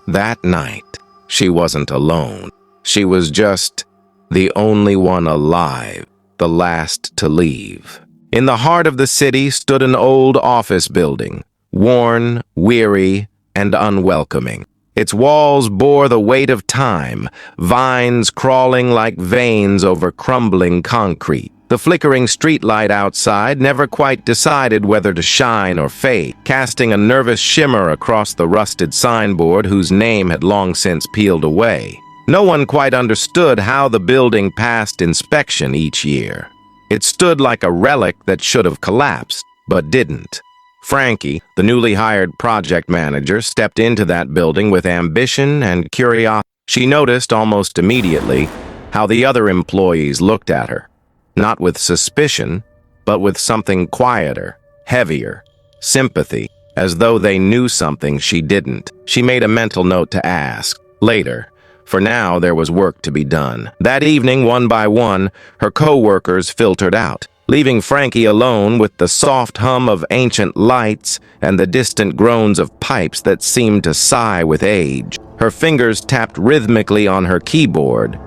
That night, she wasn't alone. She was just the only one alive, the last to leave. In the heart of the city stood an old office building, worn, weary, and unwelcoming. Its walls bore the weight of time, vines crawling like veins over crumbling concrete. The flickering streetlight outside never quite decided whether to shine or fade, casting a nervous shimmer across the rusted signboard whose name had long since peeled away. No one quite understood how the building passed inspection each year. It stood like a relic that should have collapsed, but didn't. Frankie, the newly hired project manager, stepped into that building with ambition and curiosity. She noticed almost immediately how the other employees looked at her. Not with suspicion, but with something quieter, heavier, sympathy, as though they knew something she didn't. She made a mental note to ask, later. For now, there was work to be done. That evening, one by one, her co-workers filtered out, leaving Frankie alone with the soft hum of ancient lights and the distant groans of pipes that seemed to sigh with age. Her fingers tapped rhythmically on her keyboard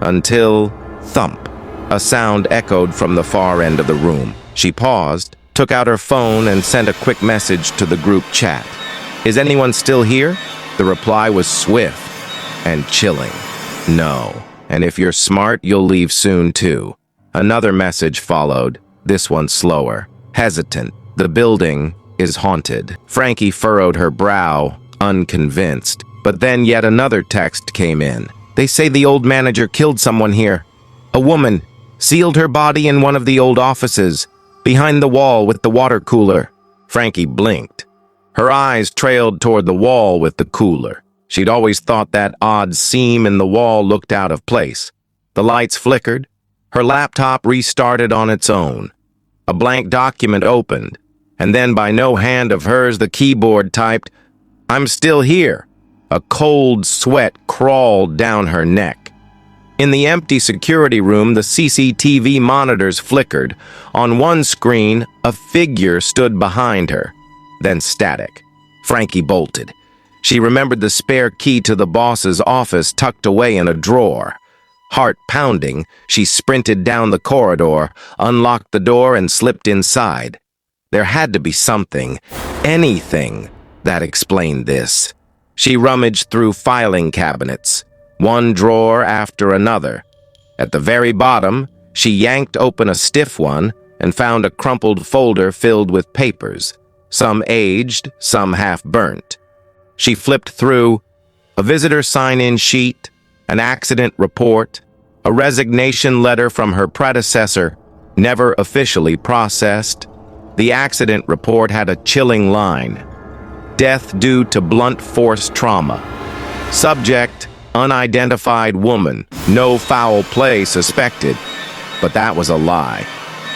until thump. A sound echoed from the far end of the room. She paused, took out her phone, and sent a quick message to the group chat. "Is anyone still here?" The reply was swift and chilling. "No. And if you're smart, you'll leave soon too." Another message followed, this one slower, hesitant. "The building is haunted." Frankie furrowed her brow, unconvinced. But then yet another text came in. "They say the old manager killed someone here. A woman. Sealed her body in one of the old offices, behind the wall with the water cooler." Frankie blinked. Her eyes trailed toward the wall with the cooler. She'd always thought that odd seam in the wall looked out of place. The lights flickered. Her laptop restarted on its own. A blank document opened, and then by no hand of hers the keyboard typed, "I'm still here." A cold sweat crawled down her neck. In the empty security room, the CCTV monitors flickered. On one screen, a figure stood behind her, then static. Frankie bolted. She remembered the spare key to the boss's office tucked away in a drawer. Heart pounding, she sprinted down the corridor, unlocked the door, and slipped inside. There had to be something, anything, that explained this. She rummaged through filing cabinets, one drawer after another. At the very bottom, she yanked open a stiff one and found a crumpled folder filled with papers, some aged, some half-burnt. She flipped through a visitor sign-in sheet, an accident report, a resignation letter from her predecessor, never officially processed. The accident report had a chilling line: "Death due to blunt force trauma." Subject: unidentified woman, no foul play suspected. But that was a lie.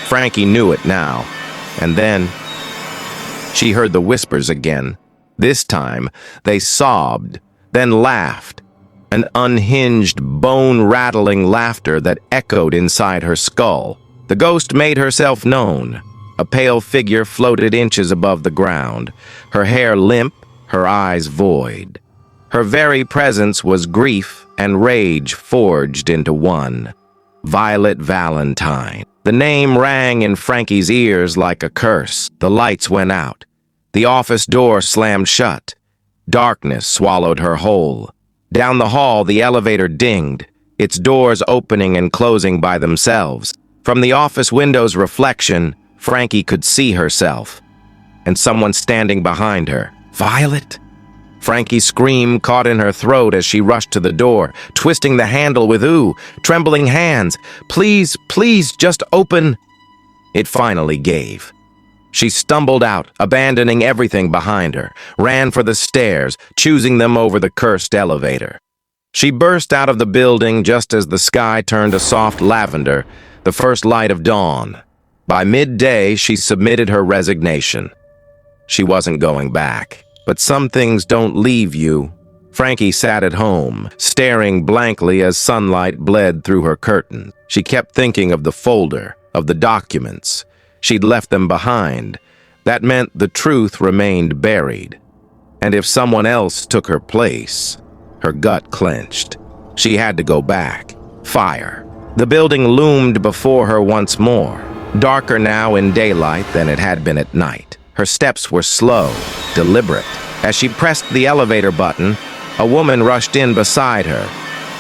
Frankie knew it now. And then she heard the whispers again. This time, they sobbed, then laughed. An unhinged, bone-rattling laughter that echoed inside her skull. The ghost made herself known. A pale figure floated inches above the ground, her hair limp, her eyes void. Her very presence was grief and rage forged into one. Violet Valentine. The name rang in Frankie's ears like a curse. The lights went out. The office door slammed shut. Darkness swallowed her whole. Down the hall, the elevator dinged, its doors opening and closing by themselves. From the office window's reflection, Frankie could see herself, and someone standing behind her. "Violet?" Frankie's scream caught in her throat as she rushed to the door, twisting the handle with trembling hands. "Please, please, just open." It finally gave. She stumbled out, abandoning everything behind her, ran for the stairs, choosing them over the cursed elevator. She burst out of the building just as the sky turned a soft lavender, the first light of dawn. By midday, she submitted her resignation. She wasn't going back. But some things don't leave you. Frankie sat at home, staring blankly as sunlight bled through her curtain. She kept thinking of the folder, of the documents. She'd left them behind. That meant the truth remained buried. And if someone else took her place, her gut clenched. She had to go back. Fire. The building loomed before her once more, darker now in daylight than it had been at night. Her steps were slow, deliberate. As she pressed the elevator button, a woman rushed in beside her,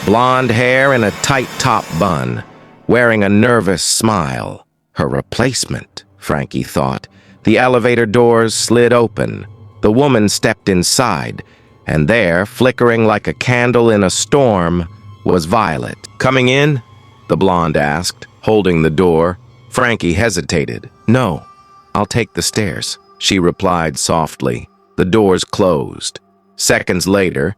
blonde hair in a tight top bun, wearing a nervous smile. Her replacement, Frankie thought. The elevator doors slid open. The woman stepped inside, and there, flickering like a candle in a storm, was Violet. "Coming in?" the blonde asked, holding the door. Frankie hesitated. "No, I'll take the stairs," she replied softly. The doors closed. Seconds later,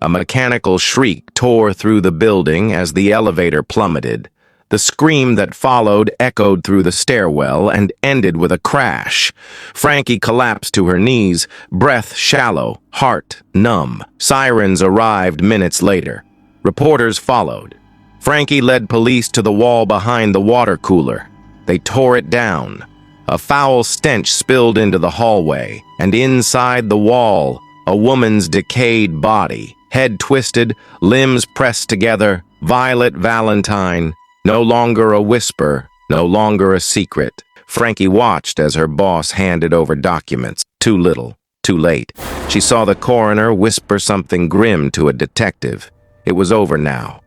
a mechanical shriek tore through the building as the elevator plummeted. The scream that followed echoed through the stairwell and ended with a crash. Frankie collapsed to her knees, breath shallow, heart numb. Sirens arrived minutes later. Reporters followed. Frankie led police to the wall behind the water cooler. They tore it down. A foul stench spilled into the hallway, and inside the wall, a woman's decayed body, head twisted, limbs pressed together. Violet Valentine, no longer a whisper, no longer a secret. Frankie watched as her boss handed over documents. Too little, too late. She saw the coroner whisper something grim to a detective. It was over now.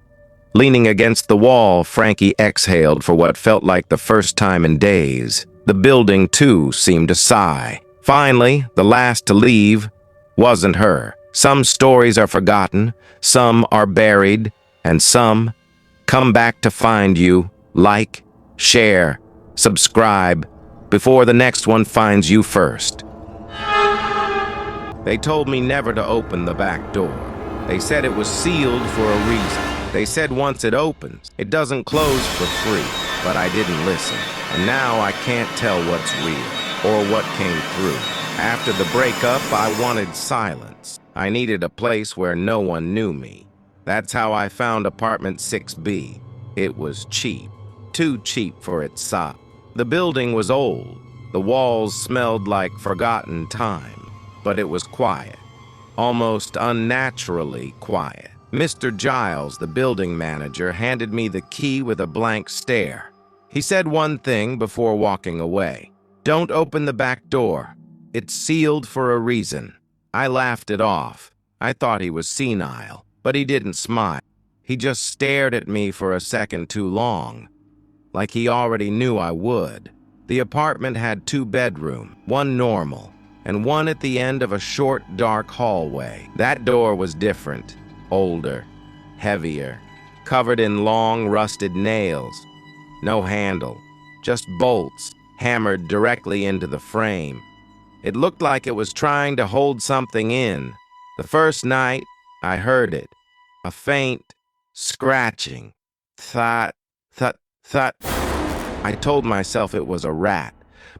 Leaning against the wall, Frankie exhaled for what felt like the first time in days. The building, too, seemed to sigh. Finally, the last to leave wasn't her. Some stories are forgotten, some are buried, and some come back to find you. Like, share, subscribe, before the next one finds you first. They told me never to open the back door. They said it was sealed for a reason. They said once it opens, it doesn't close for free. But I didn't listen. And now I can't tell what's real or what came through. After the breakup, I wanted silence. I needed a place where no one knew me. That's how I found apartment 6B. It was cheap. Too cheap for its size. The building was old. The walls smelled like forgotten time. But it was quiet. Almost unnaturally quiet. Mr. Giles, the building manager, handed me the key with a blank stare. He said one thing before walking away. "Don't open the back door. It's sealed for a reason." I laughed it off. I thought he was senile, but he didn't smile. He just stared at me for a second too long, like he already knew I would. The apartment had 2 bedrooms, one normal, and one at the end of a short, dark hallway. That door was different, older, heavier, covered in long, rusted nails. No handle, just bolts hammered directly into the frame. It looked like it was trying to hold something in. The first night, I heard it. A faint scratching. Thud, thud, thud. I told myself it was a rat,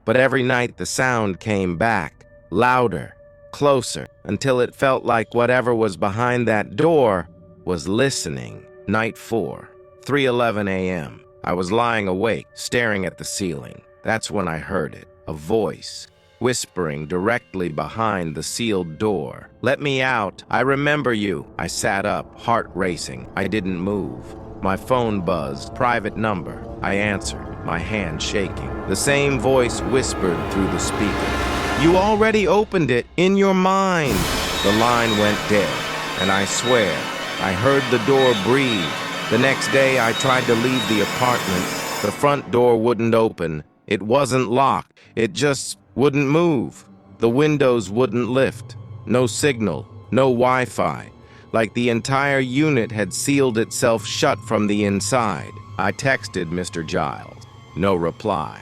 but every night the sound came back, louder, closer, until it felt like whatever was behind that door was listening. Night 4, 3:11 a.m. I was lying awake, staring at the ceiling. That's when I heard it, a voice, whispering directly behind the sealed door. "Let me out. I remember you." I sat up, heart racing. I didn't move. My phone buzzed. Private number. I answered, my hand shaking. The same voice whispered through the speaker. "You already opened it, in your mind." The line went dead, and I swear, I heard the door breathe. The next day, I tried to leave the apartment. The front door wouldn't open. It wasn't locked. It just wouldn't move. The windows wouldn't lift. No signal, no Wi-Fi. Like the entire unit had sealed itself shut from the inside. I texted Mr. Giles. No reply.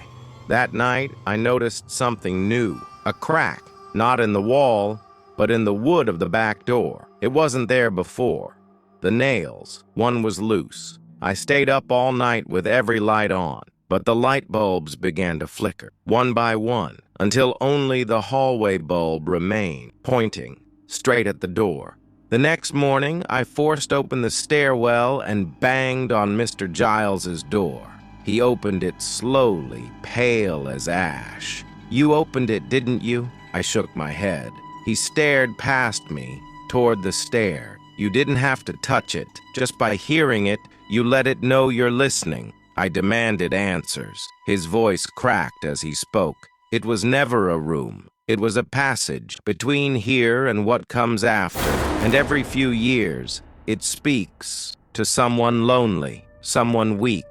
That night, I noticed something new. A crack, not in the wall, but in the wood of the back door. It wasn't there before. The nails, one was loose. I stayed up all night with every light on, but the light bulbs began to flicker, one by one, until only the hallway bulb remained, pointing straight at the door. The next morning, I forced open the stairwell and banged on Mr. Giles's door. He opened it slowly, pale as ash. "You opened it, didn't you?" I shook my head. He stared past me, toward the stair. You didn't have to touch it. Just by hearing it, you let it know you're listening. I demanded answers. His voice cracked as he spoke. It was never a room. It was a passage between here and what comes after. And every few years, it speaks to someone lonely, someone weak.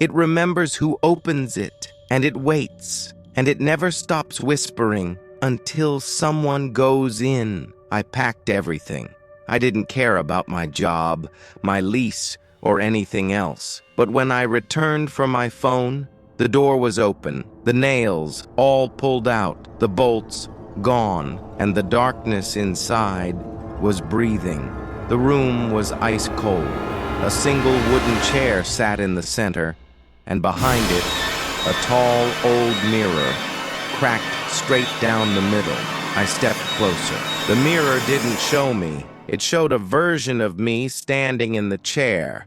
It remembers who opens it, and it waits, and it never stops whispering until someone goes in. I packed everything. I didn't care about my job, my lease, or anything else. But when I returned for my phone, the door was open, the nails all pulled out, the bolts gone, and the darkness inside was breathing. The room was ice cold. A single wooden chair sat in the center, and behind it, a tall old mirror, cracked straight down the middle. I stepped closer. The mirror didn't show me. It showed a version of me standing in the chair,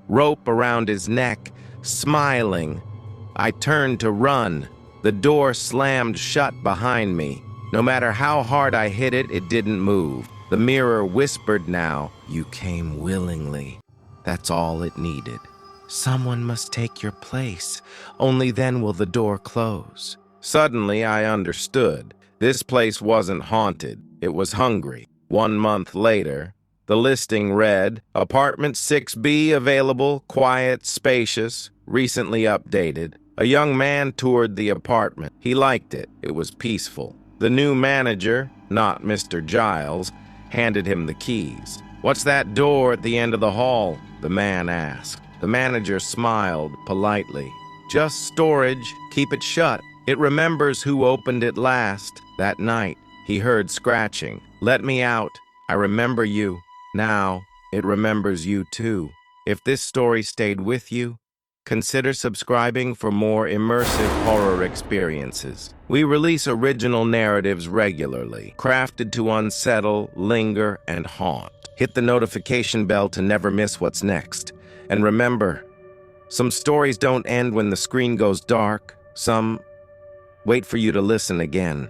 rope around his neck, smiling. I turned to run. The door slammed shut behind me. No matter how hard I hit it, it didn't move. The mirror whispered now, "You came willingly." That's all it needed. Someone must take your place. Only then will the door close. Suddenly, I understood. This place wasn't haunted. It was hungry. 1 month later, the listing read, "Apartment 6B available, quiet, spacious, recently updated." A young man toured the apartment. He liked it. It was peaceful. The new manager, not Mr. Giles, handed him the keys. "What's that door at the end of the hall?" the man asked. The manager smiled politely. "Just storage. Keep it shut. It remembers who opened it last." That night, he heard scratching. "Let me out. I remember you." Now, it remembers you too. If this story stayed with you, consider subscribing for more immersive horror experiences. We release original narratives regularly, crafted to unsettle, linger, and haunt. Hit the notification bell to never miss what's next. And remember, some stories don't end when the screen goes dark. Some wait for you to listen again.